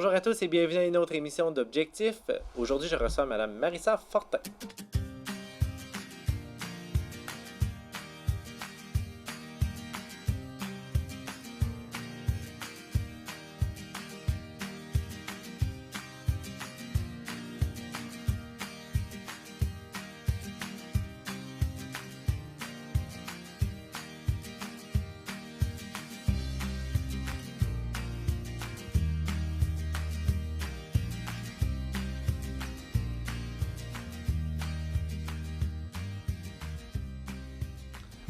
Bonjour à tous et bienvenue à une autre émission d'Objectif. Aujourd'hui, je reçois Mme Marissa Fortin.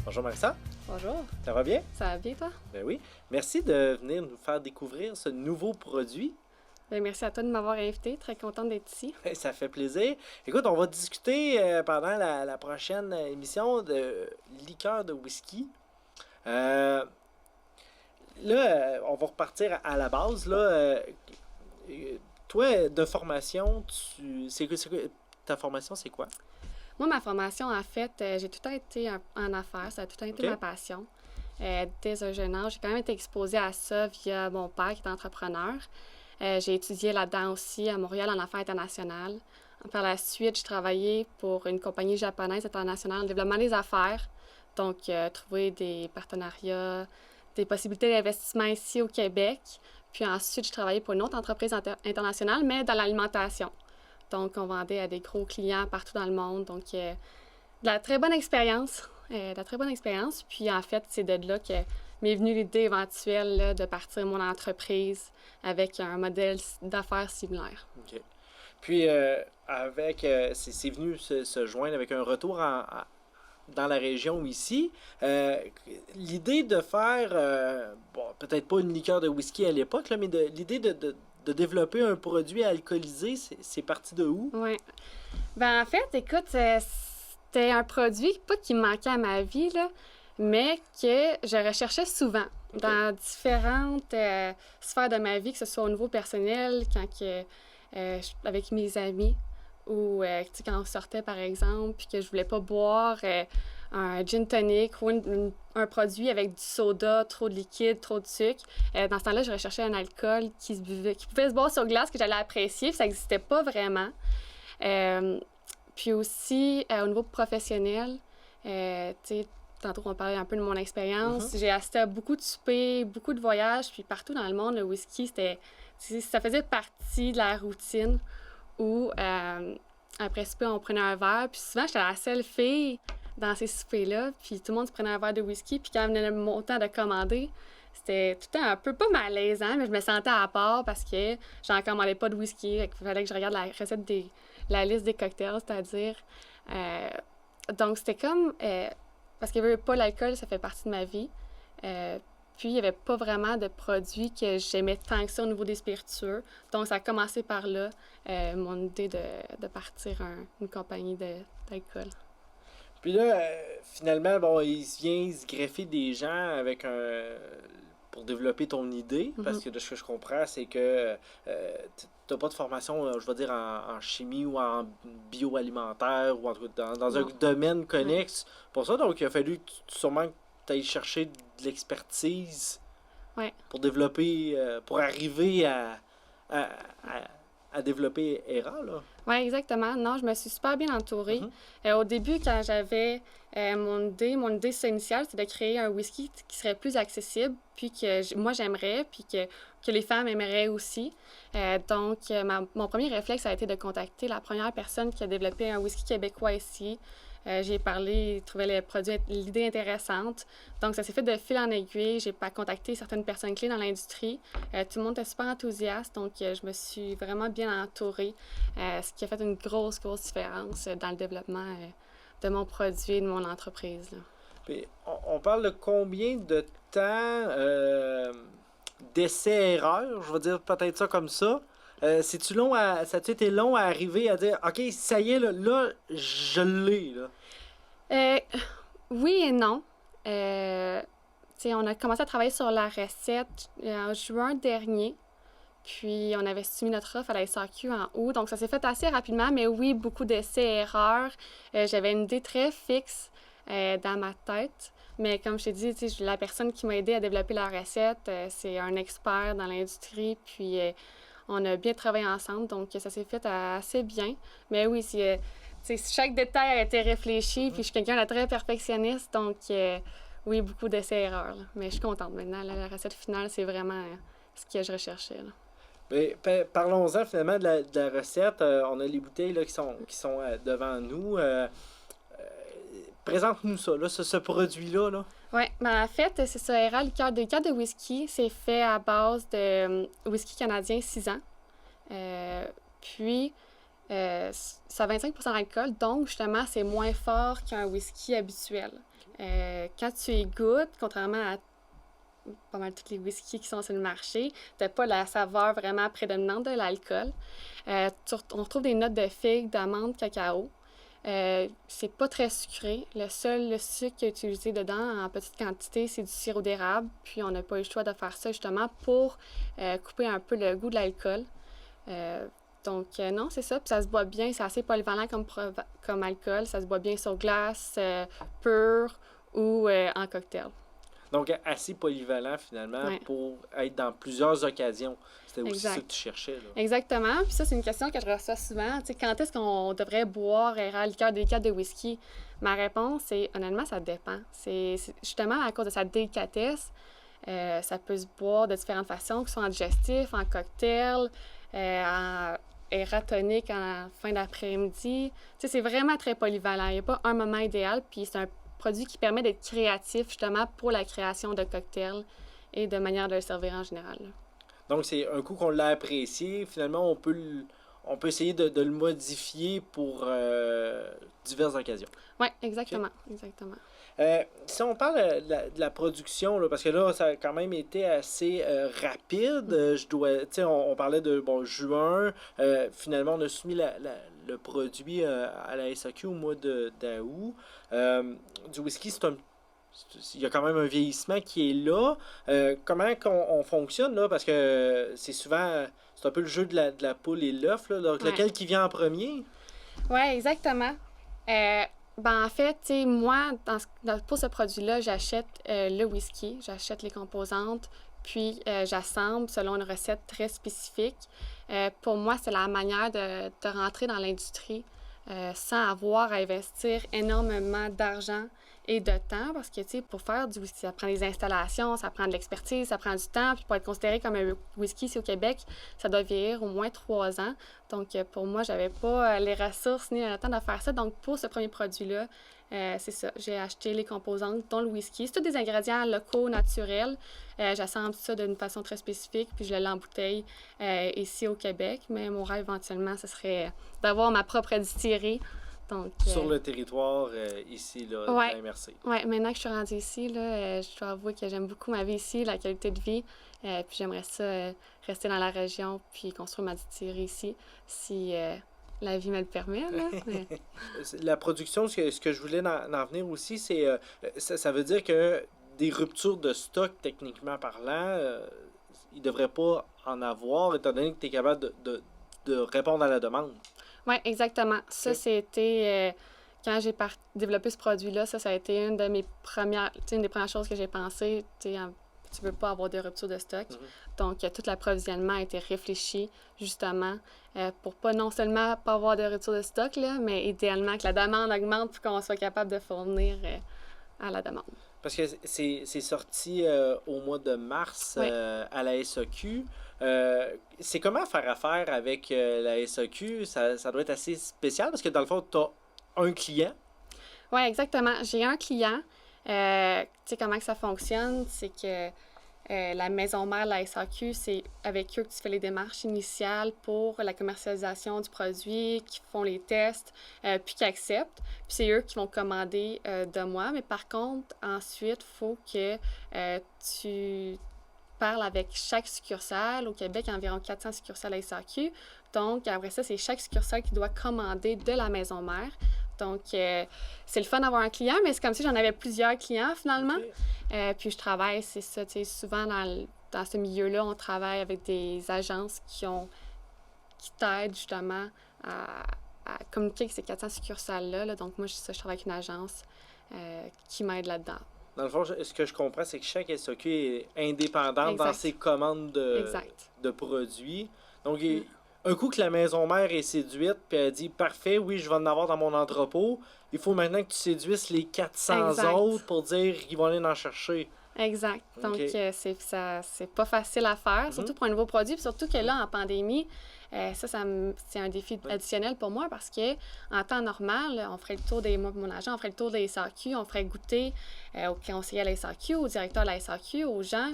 Bonjour Marissa. Bonjour. Ça va bien? Ça va bien, toi? Ben oui. Merci de venir nous faire découvrir ce nouveau produit. Bien, merci à toi de m'avoir invité. Très contente d'être ici. Ça fait plaisir. Écoute, on va discuter pendant la prochaine émission de liqueur de whisky. Là, on va repartir à la base. Là, toi, de formation, ta formation, c'est quoi? Moi, ma formation, en fait, j'ai tout le temps été en affaires. Ça a tout le temps été ma passion. Dès un jeune âge, j'ai quand même été exposée à ça via mon père qui est entrepreneur. J'ai étudié là-dedans aussi à Montréal en affaires internationales. Par la suite, j'ai travaillé pour une compagnie japonaise internationale en développement des affaires. Donc, trouver des partenariats, des possibilités d'investissement ici au Québec. Puis ensuite, j'ai travaillé pour une autre entreprise internationale, mais dans l'alimentation. Donc, on vendait à des gros clients partout dans le monde. Donc, de la très bonne expérience. Puis, en fait, c'est de là que m'est venue l'idée éventuelle là, de partir mon entreprise avec un modèle d'affaires similaire. OK. Puis, c'est venu se joindre avec un retour dans la région ici. L'idée de faire, peut-être pas une liqueur de whisky à l'époque, là, mais l'idée de développer un produit alcoolisé, c'est parti de où? Oui. Ben en fait, écoute, c'était un produit, pas qui me manquait à ma vie, là, mais que je recherchais souvent dans différentes sphères de ma vie, que ce soit au niveau personnel, avec mes amis, ou quand on sortait, par exemple, puis que je voulais pas boire un gin tonic ou un produit avec du soda, trop de liquide, trop de sucre. Dans ce temps-là, je recherchais un alcool qui pouvait se boire sur glace, que j'allais apprécier, puis ça n'existait pas vraiment. Puis aussi, au niveau professionnel, tu sais, tantôt on parlait un peu de mon expérience. J'ai assisté à beaucoup de soupers, beaucoup de voyages, puis partout dans le monde, le whisky, ça faisait partie de la routine où, après souper, on prenait un verre, puis souvent, j'étais la seule fille dans ces soupers-là, puis tout le monde se prenait un verre de whisky, puis quand venait mon temps de commander, c'était tout le temps un peu, pas malaisant, mais je me sentais à part parce que j'en commandais pas de whisky, il fallait que je regarde la liste des cocktails, c'est-à-dire. Donc, c'était comme... parce qu'il n'y avait pas l'alcool, ça fait partie de ma vie. Puis, il n'y avait pas vraiment de produits que j'aimais tant que ça au niveau des spiritueux. Donc, ça a commencé par là, mon idée de partir une compagnie d'alcool. Puis là, finalement, bon, il vient se greffer des gens pour développer ton idée, parce que de ce que je comprends, c'est que t'as pas de formation, je vais dire, en chimie ou en bioalimentaire, ou en tout cas dans un domaine connexe pour ça. Donc, il a fallu sûrement que tu ailles chercher de l'expertise pour développer, pour arriver à développer ERA, là. Oui, exactement. Non, je me suis super bien entourée. Au début, quand j'avais mon idée initiale, c'était de créer un whisky qui serait plus accessible, puis que moi j'aimerais, puis que les femmes aimeraient aussi. Donc, mon premier réflexe a été de contacter la première personne qui a développé un whisky québécois ici. J'ai parlé, trouvé l'idée intéressante. Donc, ça s'est fait de fil en aiguille. J'ai contacté certaines personnes clés dans l'industrie. Tout le monde était super enthousiaste, donc je me suis vraiment bien entourée, ce qui a fait une grosse différence dans le développement de mon produit et de mon entreprise, là. Puis, on parle de combien de temps d'essai-erreur, je vais dire peut-être ça comme ça. Ça a-tu été long à arriver à dire « OK, ça y est, là je l'ai, là ». Oui et non. On a commencé à travailler sur la recette en juin dernier. Puis, on avait soumis notre offre à la SAQ en août. Donc, ça s'est fait assez rapidement, mais oui, beaucoup d'essais-erreurs. J'avais une idée très fixe dans ma tête. Mais comme je t'ai dit, la personne qui m'a aidé à développer la recette, c'est un expert dans l'industrie. Puis, On a bien travaillé ensemble, donc ça s'est fait assez bien. Mais oui, chaque détail a été réfléchi, puis je suis quelqu'un de très perfectionniste, donc oui, beaucoup d'essais-erreurs. Mais je suis contente maintenant. Là, la recette finale, c'est vraiment ce que je recherchais. Là. Mais, parlons-en finalement de la recette. On a les bouteilles là, qui sont devant nous. Présente-nous ça, là, ce produit-là. Là. Oui, ben en fait, c'est ça, Era liqueur de whisky. C'est fait à base de whisky canadien 6 ans. Puis, ça a 25 % d'alcool, donc justement, c'est moins fort qu'un whisky habituel. Quand tu y goûtes, contrairement à pas mal tous les whiskies qui sont sur le marché, tu n'as pas la saveur vraiment prédominante de l'alcool. On retrouve des notes de figue, d'amande, cacao. C'est pas très sucré. Le sucre qui est utilisé dedans en petite quantité, c'est du sirop d'érable. Puis on n'a pas eu le choix de faire ça justement pour couper un peu le goût de l'alcool. Donc non, c'est ça. Puis ça se boit bien. C'est assez polyvalent comme alcool. Ça se boit bien sur glace, pur ou en cocktail. Donc, assez polyvalent, finalement, pour être dans plusieurs occasions. C'était aussi ça que tu cherchais. Là. Exactement. Puis ça, c'est une question que je reçois souvent. Tu sais, quand est-ce qu'on devrait boire Era liqueur délicate de whisky? Ma réponse, c'est honnêtement, ça dépend. C'est justement à cause de sa délicatesse. Ça peut se boire de différentes façons, que ce soit en digestif, en cocktail, en Era tonique en fin d'après-midi. Tu sais, c'est vraiment très polyvalent. Il n'y a pas un moment idéal. Puis c'est un produit qui permet d'être créatif justement pour la création de cocktails et de manière de le servir en général. Donc, c'est un coup qu'on l'a apprécié. Finalement, on peut essayer de le modifier pour diverses occasions. Oui, exactement. Okay. Exactement. Si on parle de la production, là, parce que là, ça a quand même été assez rapide. On parlait de juin. Finalement, on a soumis le produit à la SAQ au mois d'août. Du whisky, il y a quand même un vieillissement qui est là. Comment on fonctionne, là? Parce que c'est un peu le jeu de la poule et l'œuf, là. Donc, lequel qui vient en premier? Oui, exactement. En fait, moi, pour ce produit-là, j'achète le whisky, j'achète les composantes, puis j'assemble selon une recette très spécifique. Pour moi, c'est la manière de rentrer dans l'industrie sans avoir à investir énormément d'argent et de temps, parce que, tu sais, pour faire du whisky, ça prend des installations, ça prend de l'expertise, ça prend du temps, puis pour être considéré comme un whisky ici au Québec, ça doit vieillir au moins 3 ans. Donc, pour moi, j'avais pas les ressources ni le temps de faire ça. Donc, pour ce premier produit-là, c'est ça, j'ai acheté les composantes, dont le whisky. C'est tous des ingrédients locaux, naturels. J'assemble ça d'une façon très spécifique, puis je l'embouteille ici au Québec. Mais mon rêve, éventuellement, ce serait d'avoir ma propre distillerie. Donc, sur le territoire ici, là, de la MRC. Oui, maintenant que je suis rendue ici, là, je dois avouer que j'aime beaucoup ma vie ici, la qualité de vie. Puis j'aimerais ça rester dans la région, puis construire ma distillerie ici, si la vie me le permet. Là. La production, ce que je voulais en venir aussi, c'est ça veut dire que des ruptures de stock, techniquement parlant, il ne devrait pas en avoir, étant donné que tu es capable de répondre à la demande. Oui, exactement. Ça, c'était... quand j'ai développé ce produit-là, ça a été une des premières choses que j'ai pensées. Tu ne veux pas avoir de rupture de stock. Mm-hmm. Donc, tout l'approvisionnement a été réfléchi, justement, pour pas non seulement pas avoir de rupture de stock, là, mais idéalement que la demande augmente pour qu'on soit capable de fournir à la demande. Parce que c'est sorti au mois de mars à la SAQ. C'est comment faire affaire avec la SAQ? Ça doit être assez spécial parce que dans le fond, tu as un client. Oui, exactement. J'ai un client. Tu sais comment que ça fonctionne? C'est que la maison mère, la SAQ, c'est avec eux que tu fais les démarches initiales pour la commercialisation du produit, qui font les tests, puis qui acceptent. Puis c'est eux qui vont commander de moi. Mais par contre, ensuite, il faut que tu parles avec chaque succursale. Au Québec, il y a environ 400 succursales à SAQ. Donc, après ça, c'est chaque succursale qui doit commander de la maison mère. Donc, c'est le fun d'avoir un client, mais c'est comme si j'en avais plusieurs clients, finalement. Okay. Puis, je travaille, c'est ça, tu sais, souvent dans ce milieu-là, on travaille avec des agences qui t'aident, justement, à communiquer avec ces 400 succursales-là. Là. Donc, moi, je travaille avec une agence qui m'aide là-dedans. Dans le fond, ce que je comprends, c'est que chaque SAQ est indépendante dans ses commandes de produits. Donc, un coup que la maison mère est séduite, puis elle dit « Parfait, oui, je vais en avoir dans mon entrepôt », il faut maintenant que tu séduises les 400 autres pour dire qu'ils vont aller en chercher. Exact. Donc, c'est pas facile à faire, surtout pour un nouveau produit. Puis surtout que là, en pandémie, c'est un défi additionnel pour moi parce que en temps normal, on ferait le tour mon agent, on ferait le tour des SAQ, on ferait goûter aux conseillers à la SAQ, au directeur de la SAQ, aux gens,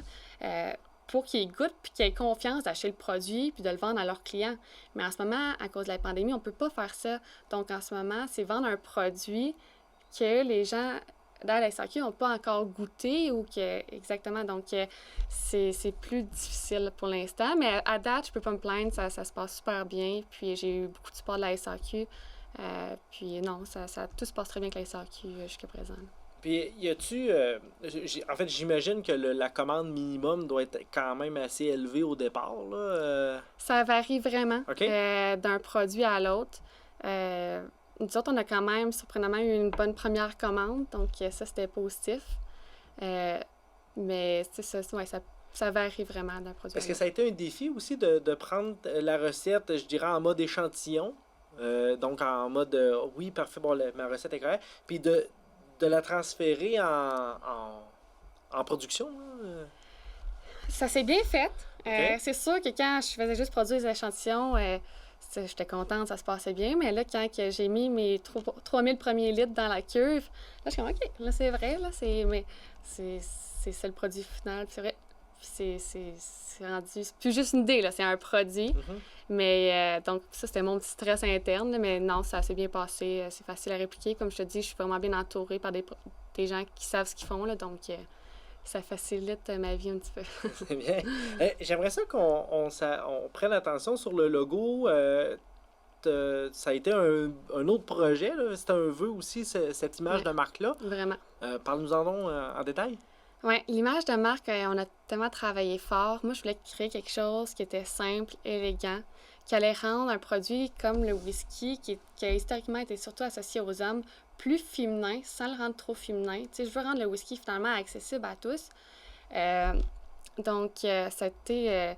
pour qu'ils goûtent puis qu'ils aient confiance d'acheter le produit puis de le vendre à leurs clients. Mais en ce moment, à cause de la pandémie, on peut pas faire ça. Donc, en ce moment, c'est vendre un produit que les gens dans la SAQ n'ont pas encore goûté ou que exactement, donc c'est plus difficile pour l'instant, mais à date, je peux pas me plaindre, ça se passe super bien, puis j'ai eu beaucoup de support de la SAQ, puis non, tout se passe très bien avec la SAQ jusqu'à présent. Puis, y a-tu... en fait, j'imagine que la commande minimum doit être quand même assez élevée au départ, là. Ça varie vraiment d'un produit à l'autre. Nous autres, on a quand même, surprenamment, eu une bonne première commande, donc ça, c'était positif. Mais ça varie vraiment d'un produit à l'autre. Est-ce que ça a été un défi aussi de prendre la recette, je dirais, en mode échantillon? Donc, en mode, oui, parfait, bon, ma recette est correcte. Puis de la transférer en production? Là? Ça s'est bien fait. C'est sûr que quand je faisais juste produire des échantillons, j'étais contente, ça se passait bien. Mais là, quand j'ai mis mes 3000 premiers litres dans la cuve, là, je suis comme, OK, là, c'est vrai, là, mais c'est ça le produit final. C'est vrai. Puis c'est rendu... C'est plus juste une idée, là, c'est un produit. Mm-hmm. Mais donc, ça, c'était mon petit stress interne. Là, mais non, ça s'est bien passé. C'est facile à répliquer. Comme je te dis, je suis vraiment bien entourée par des gens qui savent ce qu'ils font. Là, donc, ça facilite ma vie un petit peu. C'est bien. J'aimerais ça qu'on prenne attention sur le logo. Ça a été un autre projet. C'était un vœu aussi, cette image de marque-là. Vraiment. Parle-nous-en donc en détail. Oui, l'image de marque, on a tellement travaillé fort. Moi, je voulais créer quelque chose qui était simple, élégant, qui allait rendre un produit comme le whisky, qui a historiquement été surtout associé aux hommes, plus féminin, sans le rendre trop féminin. Tu sais, je veux rendre le whisky finalement accessible à tous. Donc, ça a été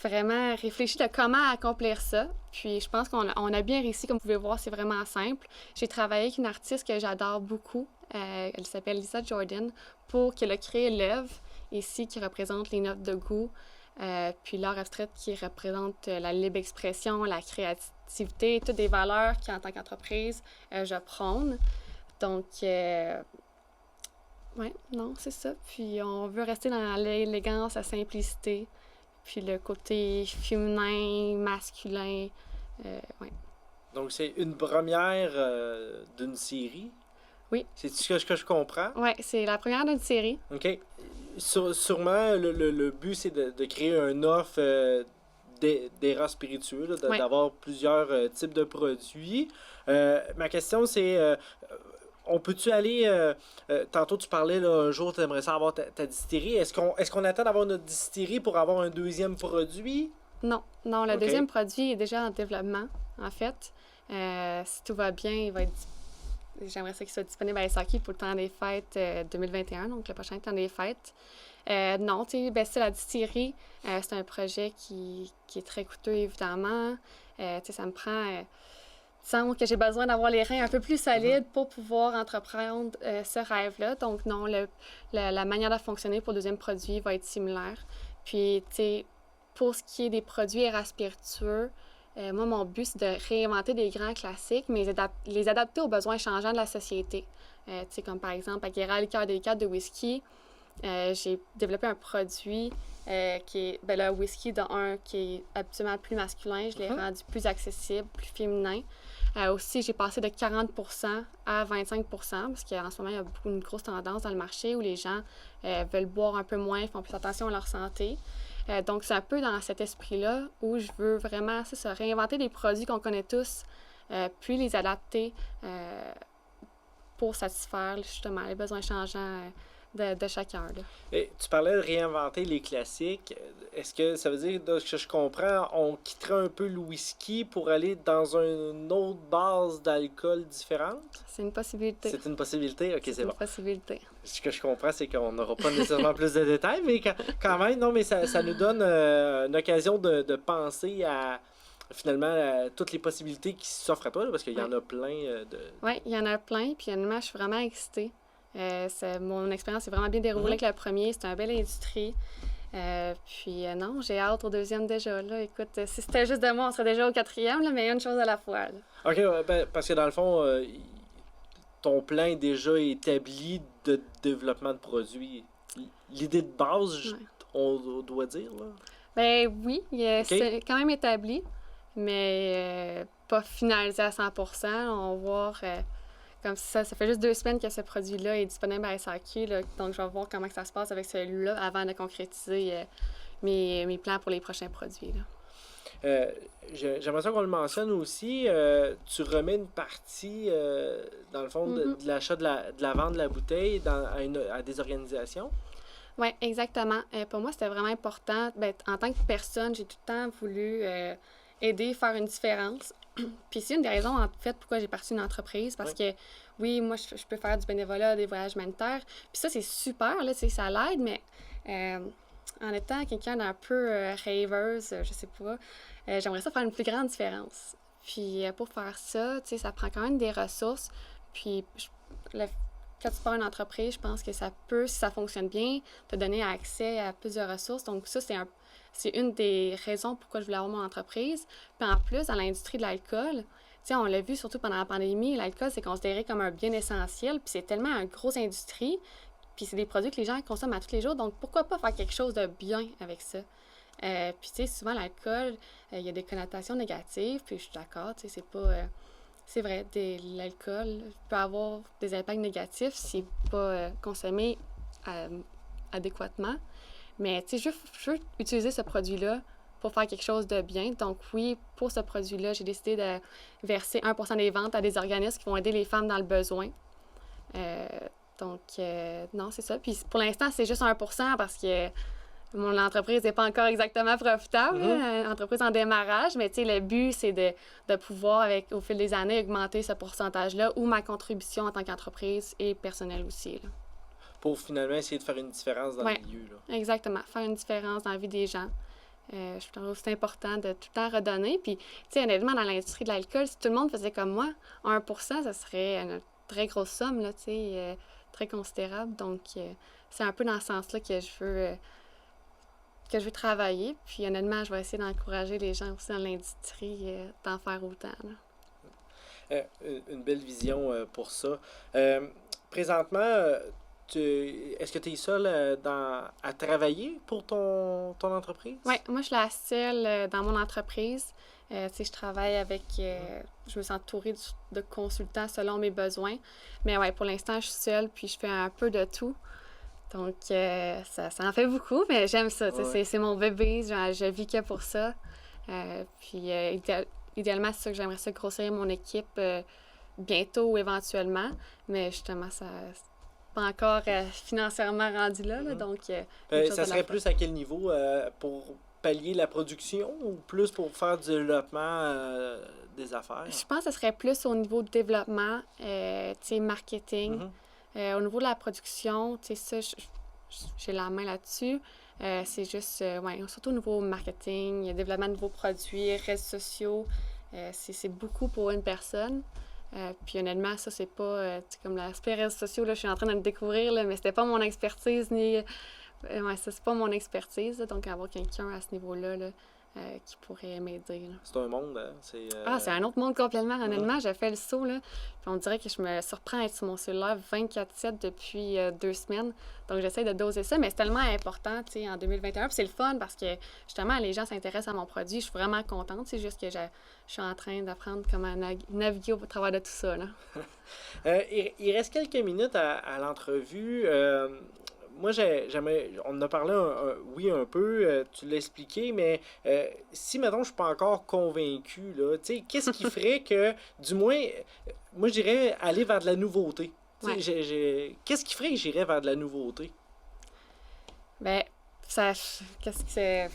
vraiment réfléchi de comment accomplir ça. Puis, je pense qu'on a bien réussi. Comme vous pouvez voir, c'est vraiment simple. J'ai travaillé avec une artiste que j'adore beaucoup. Elle s'appelle Lisa Jordan, pour qu'elle a créé l'œuvre ici qui représente les notes de goût, puis l'art abstrait qui représente la libre expression, la créativité, toutes des valeurs qu'en tant qu'entreprise, je prône. Donc, oui, non, c'est ça. Puis on veut rester dans l'élégance, la simplicité, puis le côté féminin, masculin, oui. Donc, c'est une première d'une série? Oui. C'est ce que je comprends? Oui, c'est la première d'une série. OK. Sûrement, le but, c'est de créer un offre d'ERA spiritueux, d'avoir plusieurs types de produits. Ma question, c'est, on peut-tu aller... tantôt, tu parlais, là, un jour, tu aimerais ça avoir ta distillerie. Est-ce qu'on attend d'avoir notre distillerie pour avoir un deuxième produit? Non, le deuxième produit est déjà en développement, en fait. Si tout va bien, il va être... J'aimerais ça qu'il soit disponible à la SAQ pour le temps des fêtes 2021, donc le prochain temps des fêtes. Non, tu sais, c'est la distillerie. C'est un projet qui est très coûteux, évidemment. Tu sais, ça me prend... il semble que j'ai besoin d'avoir les reins un peu plus solides pour pouvoir entreprendre ce rêve-là. Donc non, la manière de fonctionner pour le deuxième produit va être similaire. Puis, tu sais, pour ce qui est des produits ERA spiritueux, moi, mon but, c'est de réinventer des grands classiques, mais les adapter aux besoins changeants de la société. Tu sais, comme par exemple, avec ERA liqueur délicate de whisky, j'ai développé un produit qui est, le whisky qui est absolument plus masculin. Je l'ai rendu plus accessible, plus féminin. Aussi, j'ai passé de 40% à 25%, parce qu'en ce moment, il y a une grosse tendance dans le marché où les gens veulent boire un peu moins, font plus attention à leur santé. Donc, c'est un peu dans cet esprit-là où je veux vraiment, réinventer des produits qu'on connaît tous, puis les adapter pour satisfaire justement les besoins changeants de chacun. Là. Et tu parlais de réinventer les classiques. Est-ce que ça veut dire, de ce que je comprends, on quitterait un peu le whisky pour aller dans une autre base d'alcool différente? C'est une possibilité. C'est une possibilité? Ok, c'est bon. C'est une possibilité. Ce que je comprends, c'est qu'on n'aura pas nécessairement plus de détails, mais quand même, non, mais ça nous donne une occasion de penser à finalement toutes les possibilités qui s'offrent à toi, là, parce qu'il y en a plein de... Oui, il y en a plein, puis honnêtement, je suis vraiment excitée. Mon expérience s'est vraiment bien déroulée avec le premier. C'était une belle industrie. Puis non, j'ai hâte au deuxième déjà. Là. Écoute, si c'était juste de moi, on serait déjà au quatrième, là, mais une chose à la fois. Là. OK, ben, parce que dans le fond, ton plan est déjà établi de développement de produits. L'idée de base, on doit dire, là? Ben oui, c'est quand même établi, mais pas finalisé à 100%. On va voir... Comme ça fait juste 2 semaines que ce produit-là est disponible à SAQ, là, donc je vais voir comment ça se passe avec celui-là avant de concrétiser mes plans pour les prochains produits. Là. J'aimerais ça qu'on le mentionne aussi. Tu remets une partie, dans le fond, de l'achat de la vente de la bouteille à des organisations. Oui, exactement. Pour moi, c'était vraiment important. En tant que personne, j'ai tout le temps voulu aider, faire une différence. Puis c'est une des raisons, en fait, pourquoi j'ai parti une entreprise. Parce que, oui, moi, je peux faire du bénévolat, des voyages humanitaires. Puis ça, c'est super, là, ça l'aide, mais en étant quelqu'un d'un peu rêveuse, je sais pas, j'aimerais ça faire une plus grande différence. Puis pour faire ça, ça prend quand même des ressources. Puis quand tu pars une entreprise, je pense que ça peut, si ça fonctionne bien, te donner accès à plus de ressources. Donc ça, c'est une des raisons pourquoi je voulais avoir mon entreprise. Puis en plus, dans l'industrie de l'alcool, on l'a vu surtout pendant la pandémie, l'alcool, c'est considéré comme un bien essentiel. Puis c'est tellement une grosse industrie. Puis c'est des produits que les gens consomment à tous les jours. Donc pourquoi pas faire quelque chose de bien avec ça? Puis souvent, l'alcool, il y a des connotations négatives. Puis je suis d'accord, c'est pas... c'est vrai, l'alcool peut avoir des impacts négatifs si pas consommé adéquatement. Mais je veux utiliser ce produit-là pour faire quelque chose de bien. Donc oui, pour ce produit-là, j'ai décidé de verser 1% des ventes à des organismes qui vont aider les femmes dans le besoin. Non, c'est ça. Puis pour l'instant, c'est juste 1% parce que mon entreprise n'est pas encore exactement profitable, entreprise en démarrage, mais le but, c'est de pouvoir, au fil des années, augmenter ce pourcentage-là ou ma contribution en tant qu'entreprise et personnelle aussi. Là. Pour finalement essayer de faire une différence dans le milieu. Là. Exactement. Faire une différence dans la vie des gens. Je trouve que c'est important de tout le temps redonner. Puis, honnêtement, dans l'industrie de l'alcool, si tout le monde faisait comme moi, 1%, ça serait une très grosse somme, là, très considérable. Donc, c'est un peu dans ce sens-là que je veux travailler. Puis, honnêtement, je vais essayer d'encourager les gens aussi dans l'industrie d'en faire autant. Une belle vision pour ça. Présentement, est-ce que tu es seule à travailler pour ton entreprise? Oui, moi, je suis la seule dans mon entreprise. Je travaille avec... je me sens entourée de consultants selon mes besoins. Mais ouais, pour l'instant, je suis seule, puis je fais un peu de tout. Donc, ça en fait beaucoup, mais j'aime ça. C'est mon bébé, je vis que pour ça. Puis, idéalement, c'est ça que j'aimerais ça grossir mon équipe bientôt ou éventuellement. Mais justement, ça... pas encore financièrement rendu là, donc... ça serait plus à quel niveau? Pour pallier la production ou plus pour faire du développement des affaires? Je pense que ce serait plus au niveau du développement, marketing. Au niveau de la production, ça, j'ai la main là-dessus. C'est juste, surtout au niveau marketing, développement de nouveaux produits, réseaux sociaux. C'est beaucoup pour une personne. Puis honnêtement, ça, c'est pas comme l'aspect réseaux sociaux, là, je suis en train de le découvrir, là, mais c'était pas mon expertise, ça, c'est pas mon expertise, là, donc avoir quelqu'un à ce niveau-là là, qui pourrait m'aider. Là. C'est un monde, hein? C'est un autre monde complètement, honnêtement, j'ai fait le saut, là, puis on dirait que je me surprends à être sur mon cellulaire 24/7 depuis 2 semaines, donc j'essaie de doser ça, mais c'est tellement important, en 2021, puis c'est le fun parce que, justement, les gens s'intéressent à mon produit, je suis vraiment contente, c'est juste que je suis en train d'apprendre comment naviguer au travers de tout ça, là. Il reste quelques minutes à l'entrevue. Moi, on en a parlé un peu, tu l'as expliqué, mais si, mettons, je ne suis pas encore convaincu, là, qu'est-ce qui ferait que, du moins, moi, je dirais aller vers de la nouveauté? Tu sais, qu'est-ce qui ferait que j'irais vers de la nouveauté? Ben, qu'est-ce que c'est?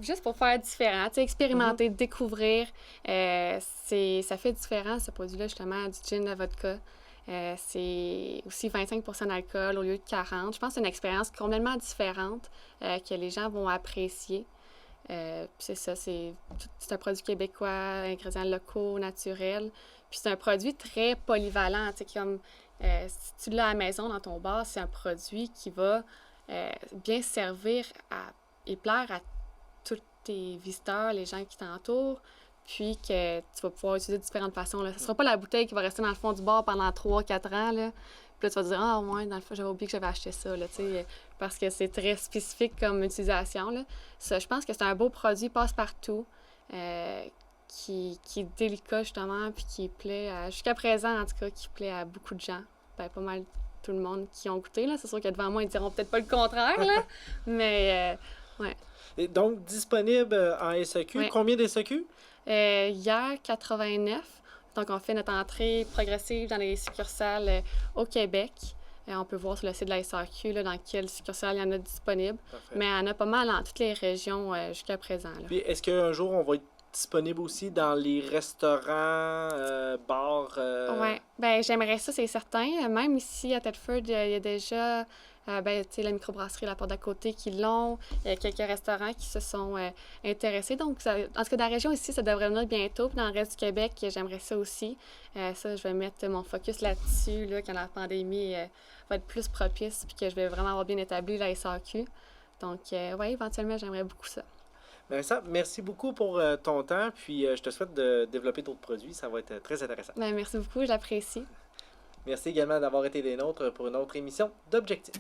Juste pour faire différent, tu sais, expérimenter, découvrir. Ça fait différent, ce produit-là, justement, du gin à vodka. C'est aussi 25 d'alcool au lieu de 40. Je pense que c'est une expérience complètement différente que les gens vont apprécier. C'est ça, c'est un produit québécois, ingrédients locaux, naturels. Puis c'est un produit très polyvalent, tu sais, comme si tu l'as à la maison dans ton bar, c'est un produit qui va bien servir et plaire à tous tes visiteurs, les gens qui t'entourent, puis que tu vas pouvoir utiliser de différentes façons. Là. Ce ne sera pas la bouteille qui va rester dans le fond du bar pendant 3-4 ans. Là. Puis là, tu vas te dire, ah, ouais, dans le fond, j'avais oublié que j'avais acheté ça, là, parce que c'est très spécifique comme utilisation. Là. Ça, je pense que c'est un beau produit passe-partout, qui est délicat, justement, puis qui plaît, jusqu'à présent, en tout cas, qui plaît à beaucoup de gens. Ben, pas mal tout le monde qui ont goûté. Là. C'est sûr que devant moi, ils diront peut-être pas le contraire, là, mais, ouais. Et donc, disponible en SAQ. Oui. Combien de SAQ? Hier, 89. Donc, on fait notre entrée progressive dans les succursales au Québec. On peut voir sur le site de la SAQ là, dans quelle succursale il y en a disponible. Parfait. Mais il y en a pas mal dans toutes les régions jusqu'à présent. Là. Puis, est-ce qu'un jour, on va être disponible aussi dans les restaurants, bars? Oui. Bien, j'aimerais ça, c'est certain. Même ici, à Thetford, il y a déjà... la microbrasserie La Porte d'à côté qui l'ont. Il y a quelques restaurants qui se sont intéressés. Donc, en tout cas, dans la région ici, ça devrait venir bientôt. Puis dans le reste du Québec, j'aimerais ça aussi. Ça, je vais mettre mon focus là-dessus, là, quand la pandémie va être plus propice, puis que je vais vraiment avoir bien établi la SAQ. Donc, oui, éventuellement, j'aimerais beaucoup ça. Vincent, merci beaucoup pour ton temps. Puis, je te souhaite de développer d'autres produits. Ça va être très intéressant. Bien, merci beaucoup, j'apprécie. Merci également d'avoir été des nôtres pour une autre émission d'Objectif.